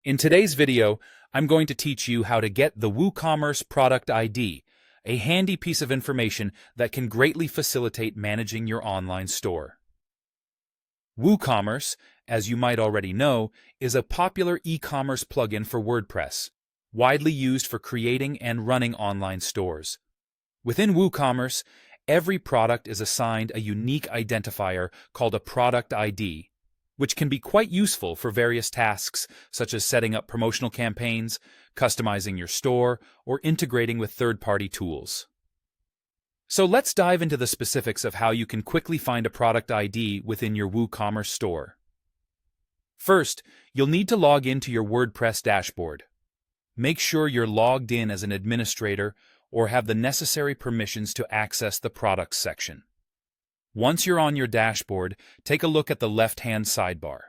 In today's video, I'm going to teach you how to get the WooCommerce product ID, a handy piece of information that can greatly facilitate managing your online store. WooCommerce, as you might already know, is a popular e-commerce plugin for WordPress, widely used for creating and running online stores. Within WooCommerce, every product is assigned a unique identifier called a product ID, which can be quite useful for various tasks such as setting up promotional campaigns, customizing your store, or integrating with third-party tools. So let's dive into the specifics of how you can quickly find a product ID within your WooCommerce store. First, you'll need to log into your WordPress dashboard. Make sure you're logged in as an administrator or have the necessary permissions to access the Products section. Once you're on your dashboard, take a look at the left-hand sidebar.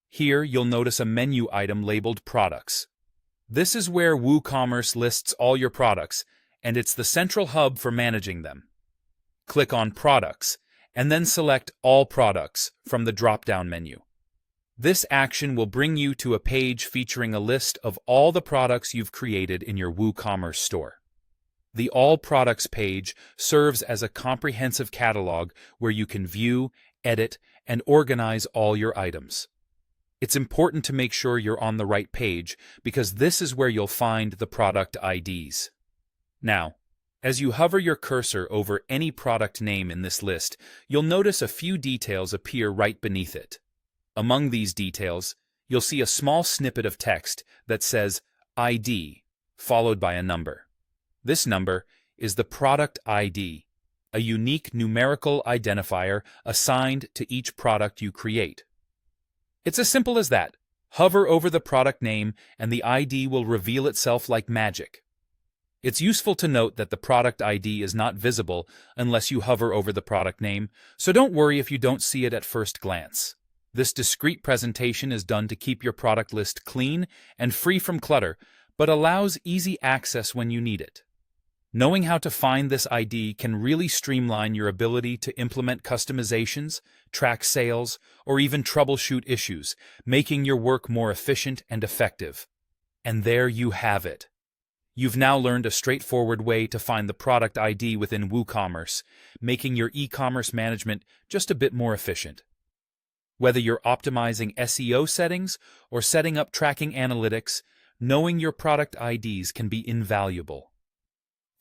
Here, you'll notice a menu item labeled Products. This is where WooCommerce lists all your products, and it's the central hub for managing them. Click on Products, and then select All Products from the drop-down menu. This action will bring you to a page featuring a list of all the products you've created in your WooCommerce store. The All Products page serves as a comprehensive catalog where you can view, edit, and organize all your items. It's important to make sure you're on the right page because this is where you'll find the product IDs. Now, as you hover your cursor over any product name in this list, you'll notice a few details appear right beneath it. Among these details, you'll see a small snippet of text that says ID, followed by a number. This number is the product ID, a unique numerical identifier assigned to each product you create. It's as simple as that. Hover over the product name and the ID will reveal itself like magic. It's useful to note that the product ID is not visible unless you hover over the product name, so don't worry if you don't see it at first glance. This discrete presentation is done to keep your product list clean and free from clutter, but allows easy access when you need it. Knowing how to find this ID can really streamline your ability to implement customizations, track sales, or even troubleshoot issues, making your work more efficient and effective. And there you have it. You've now learned a straightforward way to find the product ID within WooCommerce, making your e-commerce management just a bit more efficient. Whether you're optimizing SEO settings or setting up tracking analytics, knowing your product IDs can be invaluable.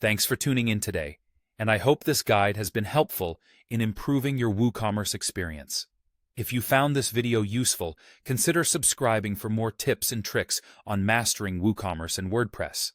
Thanks for tuning in today, and I hope this guide has been helpful in improving your WooCommerce experience. If you found this video useful, consider subscribing for more tips and tricks on mastering WooCommerce and WordPress.